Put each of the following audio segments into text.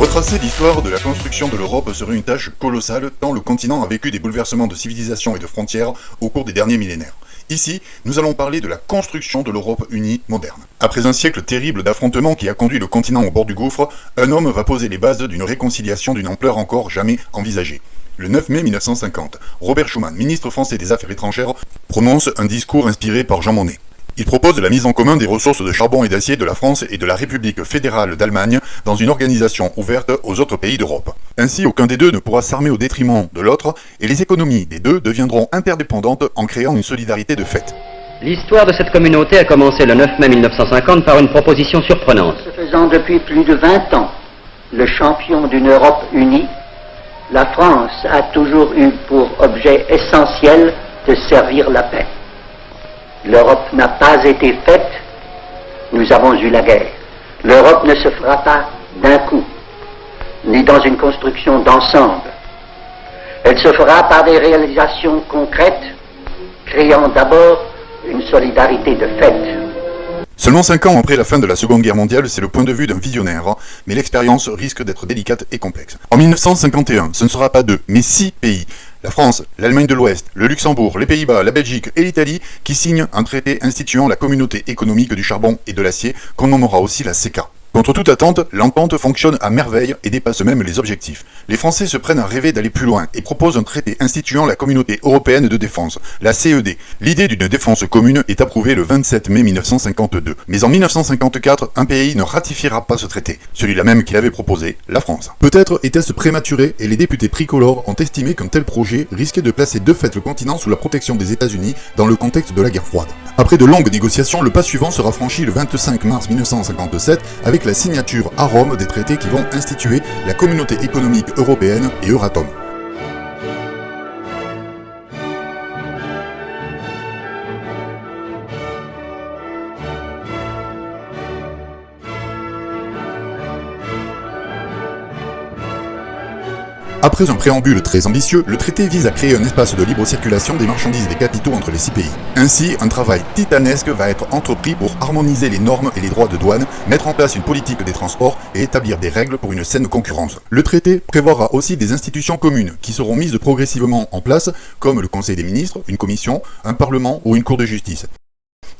Retracer l'histoire de la construction de l'Europe serait une tâche colossale tant le continent a vécu des bouleversements de civilisation et de frontières au cours des derniers millénaires. Ici, nous allons parler de la construction de l'Europe unie moderne. Après un siècle terrible d'affrontements qui a conduit le continent au bord du gouffre, un homme va poser les bases d'une réconciliation d'une ampleur encore jamais envisagée. Le 9 mai 1950, Robert Schuman, ministre français des Affaires étrangères, prononce un discours inspiré par Jean Monnet. Il propose la mise en commun des ressources de charbon et d'acier de la France et de la République fédérale d'Allemagne dans une organisation ouverte aux autres pays d'Europe. Ainsi, aucun des deux ne pourra s'armer au détriment de l'autre et les économies des deux deviendront interdépendantes en créant une solidarité de fait. L'histoire de cette communauté a commencé le 9 mai 1950 par une proposition surprenante. Se faisant depuis plus de 20 ans le champion d'une Europe unie, la France a toujours eu pour objet essentiel de servir la paix. L'Europe n'a pas été faite, nous avons eu la guerre. L'Europe ne se fera pas d'un coup, ni dans une construction d'ensemble. Elle se fera par des réalisations concrètes, créant d'abord une solidarité de fait. Seulement 5 ans après la fin de la Seconde Guerre mondiale, c'est le point de vue d'un visionnaire, mais l'expérience risque d'être délicate et complexe. En 1951, ce ne sera pas 2, mais 6 pays, la France, l'Allemagne de l'Ouest, le Luxembourg, les Pays-Bas, la Belgique et l'Italie, qui signent un traité instituant la communauté économique du charbon et de l'acier, qu'on nommera aussi la CECA. Contre toute attente, l'entente fonctionne à merveille et dépasse même les objectifs. Les Français se prennent à rêver d'aller plus loin et proposent un traité instituant la communauté européenne de défense, la CED. L'idée d'une défense commune est approuvée le 27 mai 1952. Mais en 1954, un pays ne ratifiera pas ce traité, celui-là même qu'il avait proposé, la France. Peut-être était-ce prématuré et les députés tricolores ont estimé qu'un tel projet risquait de placer de fait le continent sous la protection des États-Unis dans le contexte de la guerre froide. Après de longues négociations, le pas suivant sera franchi le 25 mars 1957 avec la signature à Rome des traités qui vont instituer la communauté économique européenne et Euratom. Après un préambule très ambitieux, le traité vise à créer un espace de libre circulation des marchandises et des capitaux entre les 6 pays. Ainsi, un travail titanesque va être entrepris pour harmoniser les normes et les droits de douane, mettre en place une politique des transports et établir des règles pour une saine concurrence. Le traité prévoira aussi des institutions communes qui seront mises progressivement en place, comme le Conseil des ministres, une commission, un parlement ou une cour de justice.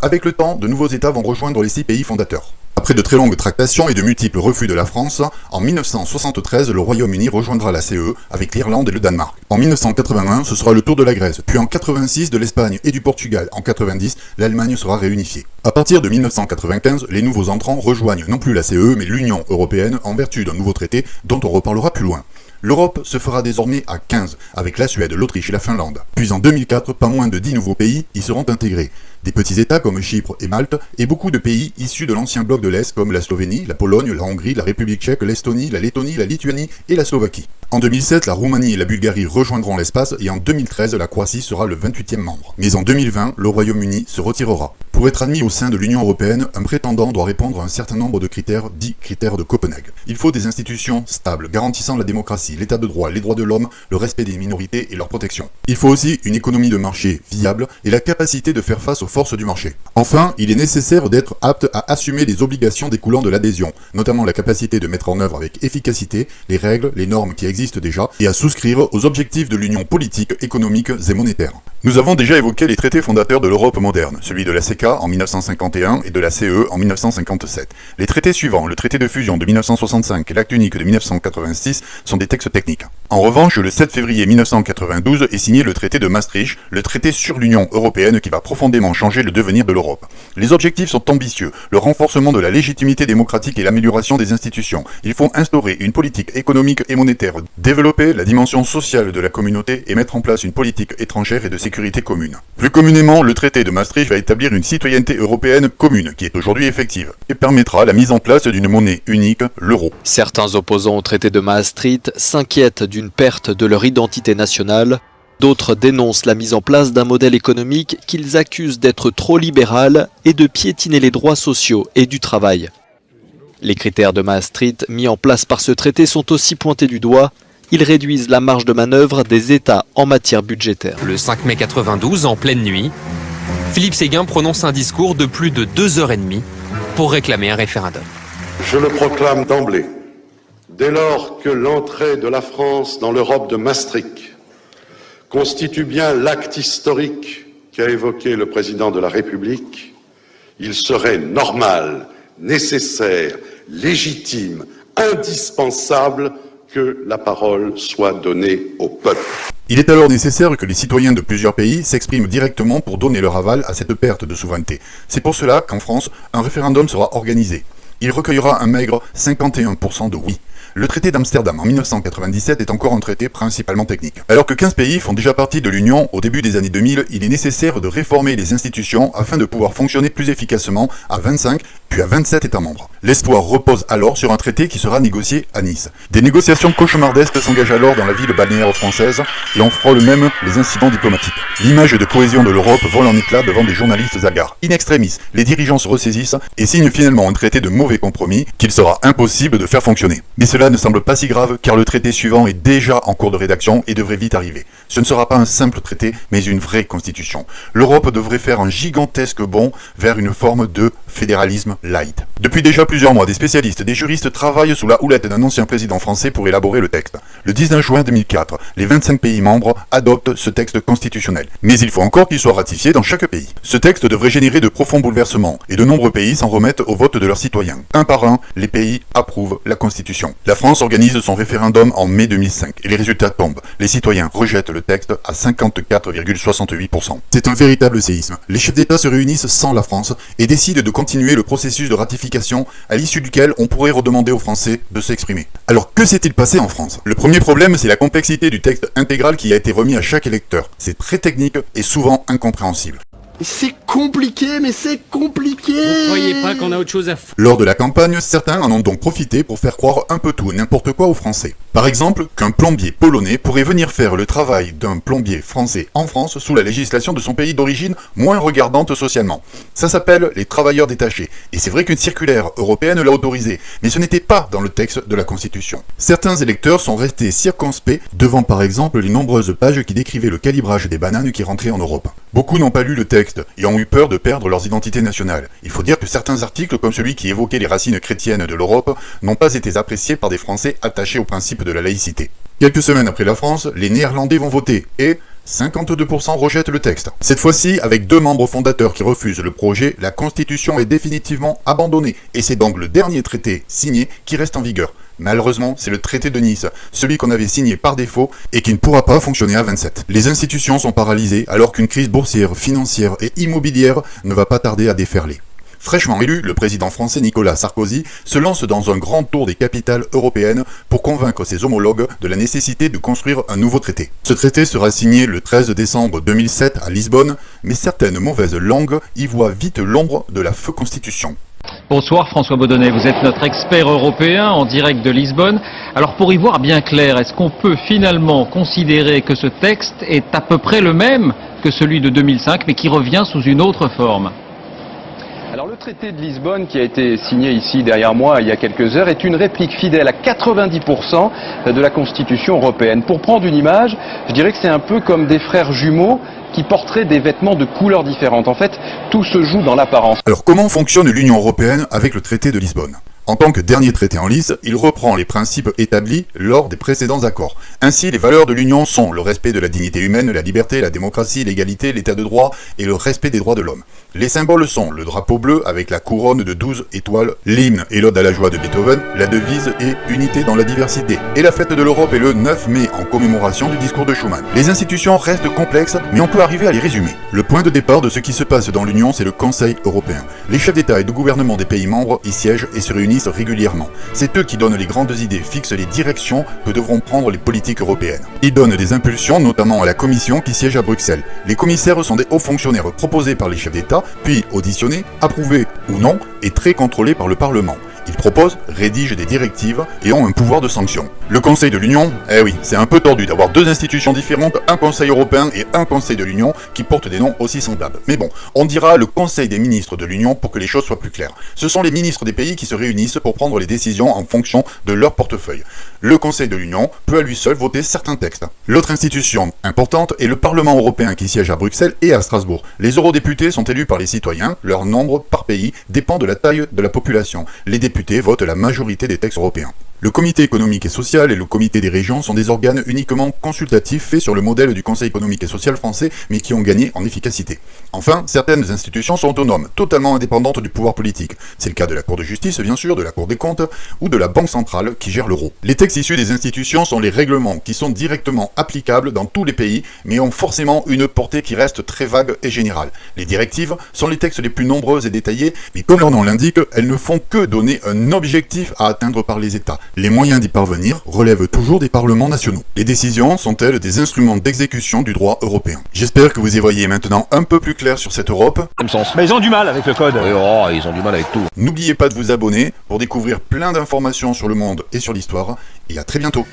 Avec le temps, de nouveaux États vont rejoindre les 6 pays fondateurs. Après de très longues tractations et de multiples refus de la France, en 1973, le Royaume-Uni rejoindra la CE avec l'Irlande et le Danemark. En 1981, ce sera le tour de la Grèce, puis en 86 de l'Espagne et du Portugal. En 90, l'Allemagne sera réunifiée. À partir de 1995, les nouveaux entrants rejoignent non plus la CE, mais l'Union européenne en vertu d'un nouveau traité dont on reparlera plus loin. L'Europe se fera désormais à 15, avec la Suède, l'Autriche et la Finlande. Puis en 2004, pas moins de 10 nouveaux pays y seront intégrés. Des petits États comme Chypre et Malte, et beaucoup de pays issus de l'ancien bloc de l'Est comme la Slovénie, la Pologne, la Hongrie, la République tchèque, l'Estonie, la Lettonie, la Lituanie et la Slovaquie. En 2007, la Roumanie et la Bulgarie rejoindront l'espace et en 2013, la Croatie sera le 28e membre. Mais en 2020, le Royaume-Uni se retirera. Pour être admis au sein de l'Union européenne, un prétendant doit répondre à un certain nombre de critères, dits critères de Copenhague. Il faut des institutions stables, garantissant la démocratie, l'état de droit, les droits de l'homme, le respect des minorités et leur protection. Il faut aussi une économie de marché viable et la capacité de faire face aux forces du marché. Enfin, il est nécessaire d'être apte à assumer les obligations découlant de l'adhésion, notamment la capacité de mettre en œuvre avec efficacité les règles, les normes qui existent déjà, et à souscrire aux objectifs de l'union politique, économique et monétaire. Nous avons déjà évoqué les traités fondateurs de l'Europe moderne, celui de la CECA en 1951 et de la CE en 1957. Les traités suivants, le traité de fusion de 1965 et l'acte unique de 1986, sont des textes techniques. En revanche, le 7 février 1992 est signé le traité de Maastricht, le traité sur l'Union européenne qui va profondément changer le devenir de l'Europe. Les objectifs sont ambitieux, le renforcement de la légitimité démocratique et l'amélioration des institutions. Il faut instaurer une politique économique et monétaire, développer la dimension sociale de la communauté et mettre en place une politique étrangère et de sécurité commune. Plus communément, le traité de Maastricht va établir une citoyenneté européenne commune, qui est aujourd'hui effective, et permettra la mise en place d'une monnaie unique, l'euro. Certains opposants au traité de Maastricht s'inquiètent d'une perte de leur identité nationale. D'autres dénoncent la mise en place d'un modèle économique qu'ils accusent d'être trop libéral et de piétiner les droits sociaux et du travail. Les critères de Maastricht mis en place par ce traité sont aussi pointés du doigt. Ils réduisent la marge de manœuvre des États en matière budgétaire. Le 5 mai 92, en pleine nuit, Philippe Séguin prononce un discours de plus de 2h30 pour réclamer un référendum. Je le proclame d'emblée, Dès lors que l'entrée de la France dans l'Europe de Maastricht constitue bien l'acte historique qu'a évoqué le président de la République, il serait normal, nécessaire, légitime, indispensable que la parole soit donnée au peuple. Il est alors nécessaire que les citoyens de plusieurs pays s'expriment directement pour donner leur aval à cette perte de souveraineté. C'est pour cela qu'en France, un référendum sera organisé. Il recueillera un maigre 51% de oui. Le traité d'Amsterdam en 1997 est encore un traité principalement technique. Alors que 15 pays font déjà partie de l'Union au début des années 2000, il est nécessaire de réformer les institutions afin de pouvoir fonctionner plus efficacement à 25 puis à 27 États membres. L'espoir repose alors sur un traité qui sera négocié à Nice. Des négociations cauchemardesques s'engagent alors dans la ville balnéaire française et on frôle même les incidents diplomatiques. L'image de cohésion de l'Europe vole en éclats devant des journalistes hagards. In extremis, les dirigeants se ressaisissent et signent finalement un traité de mauvais compromis qu'il sera impossible de faire fonctionner. Mais cela ne semble pas si grave car le traité suivant est déjà en cours de rédaction et devrait vite arriver. Ce ne sera pas un simple traité mais une vraie constitution. L'Europe devrait faire un gigantesque bond vers une forme de fédéralisme light. Depuis déjà plusieurs mois, des spécialistes, des juristes travaillent sous la houlette d'un ancien président français pour élaborer le texte. Le 19 juin 2004, les 25 pays membres adoptent ce texte constitutionnel. Mais il faut encore qu'il soit ratifié dans chaque pays. Ce texte devrait générer de profonds bouleversements et de nombreux pays s'en remettent au vote de leurs citoyens. Un par un, les pays approuvent la Constitution. La France organise son référendum en mai 2005 et les résultats tombent. Les citoyens rejettent le texte à 54,68%. C'est un véritable séisme. Les chefs d'État se réunissent sans la France et décident de continuer le processus de ratification à l'issue duquel on pourrait redemander aux Français de s'exprimer. Alors que s'est-il passé en France? Le premier problème, c'est la complexité du texte intégral qui a été remis à chaque électeur. C'est très technique et souvent incompréhensible. C'est compliqué, mais c'est compliqué. Vous croyez pas qu'on a autre chose à faire? Lors de la campagne, certains en ont donc profité pour faire croire un peu tout et n'importe quoi aux Français. Par exemple, qu'un plombier polonais pourrait venir faire le travail d'un plombier français en France sous la législation de son pays d'origine moins regardante socialement. Ça s'appelle les travailleurs détachés. Et c'est vrai qu'une circulaire européenne l'a autorisé, mais ce n'était pas dans le texte de la Constitution. Certains électeurs sont restés circonspects devant par exemple les nombreuses pages qui décrivaient le calibrage des bananes qui rentraient en Europe. Beaucoup n'ont pas lu le texte et ont eu peur de perdre leurs identités nationales. Il faut dire que certains articles, comme celui qui évoquait les racines chrétiennes de l'Europe, n'ont pas été appréciés par des Français attachés au principe de la laïcité. Quelques semaines après la France, les Néerlandais vont voter et 52% rejettent le texte. Cette fois-ci, avec 2 membres fondateurs qui refusent le projet, la Constitution est définitivement abandonnée et c'est donc le dernier traité signé qui reste en vigueur. Malheureusement, c'est le traité de Nice, celui qu'on avait signé par défaut et qui ne pourra pas fonctionner à 27. Les institutions sont paralysées alors qu'une crise boursière, financière et immobilière ne va pas tarder à déferler. Fraîchement élu, le président français Nicolas Sarkozy se lance dans un grand tour des capitales européennes pour convaincre ses homologues de la nécessité de construire un nouveau traité. Ce traité sera signé le 13 décembre 2007 à Lisbonne, mais certaines mauvaises langues y voient vite l'ombre de la feu constitution. Bonsoir François Baudonnet, vous êtes notre expert européen en direct de Lisbonne. Alors pour y voir bien clair, est-ce qu'on peut finalement considérer que ce texte est à peu près le même que celui de 2005 mais qui revient sous une autre forme ? Alors le traité de Lisbonne qui a été signé ici derrière moi il y a quelques heures est une réplique fidèle à 90% de la Constitution européenne. Pour prendre une image, je dirais que c'est un peu comme des frères jumeaux qui porteraient des vêtements de couleurs différentes. En fait, tout se joue dans l'apparence. Alors comment fonctionne l'Union européenne avec le traité de Lisbonne ? En tant que dernier traité en lice, il reprend les principes établis lors des précédents accords. Ainsi, les valeurs de l'Union sont le respect de la dignité humaine, la liberté, la démocratie, l'égalité, l'état de droit et le respect des droits de l'homme. Les symboles sont le drapeau bleu avec la couronne de 12 étoiles, l'hymne et l'ode à la joie de Beethoven, la devise est unité dans la diversité. Et la fête de l'Europe est le 9 mai en commémoration du discours de Schuman. Les institutions restent complexes, mais on peut arriver à les résumer. Le point de départ de ce qui se passe dans l'Union, c'est le Conseil européen. Les chefs d'État et de gouvernement des pays membres y siègent et se réunissent régulièrement. C'est eux qui donnent les grandes idées, fixent les directions que devront prendre les politiques européennes. Ils donnent des impulsions, notamment à la Commission qui siège à Bruxelles. Les commissaires sont des hauts fonctionnaires proposés par les chefs d'État, puis auditionnés, approuvés ou non, et très contrôlés par le Parlement. Ils proposent, rédigent des directives et ont un pouvoir de sanction. Le Conseil de l'Union, eh oui, c'est un peu tordu d'avoir 2 institutions différentes, un Conseil européen et un Conseil de l'Union qui portent des noms aussi semblables. Mais bon, on dira le Conseil des ministres de l'Union pour que les choses soient plus claires. Ce sont les ministres des pays qui se réunissent pour prendre les décisions en fonction de leur portefeuille. Le Conseil de l'Union peut à lui seul voter certains textes. L'autre institution importante est le Parlement européen qui siège à Bruxelles et à Strasbourg. Les eurodéputés sont élus par les citoyens, leur nombre par pays dépend de la taille de la population. Les députés votent la majorité des textes européens. Le comité économique et social et le comité des régions sont des organes uniquement consultatifs faits sur le modèle du Conseil économique et social français, mais qui ont gagné en efficacité. Enfin, certaines institutions sont autonomes, totalement indépendantes du pouvoir politique. C'est le cas de la Cour de justice, bien sûr, de la Cour des comptes ou de la Banque centrale qui gère l'euro. Les textes issus des institutions sont les règlements qui sont directement applicables dans tous les pays, mais ont forcément une portée qui reste très vague et générale. Les directives sont les textes les plus nombreux et détaillés, mais comme leur nom l'indique, elles ne font que donner un objectif à atteindre par les États. Les moyens d'y parvenir relèvent toujours des parlements nationaux. Les décisions sont-elles des instruments d'exécution du droit européen? J'espère que vous y voyez maintenant un peu plus clair sur cette Europe. Mais ils ont du mal avec le code. Oui, ils ont du mal avec tout. N'oubliez pas de vous abonner pour découvrir plein d'informations sur le monde et sur l'histoire, et à très bientôt.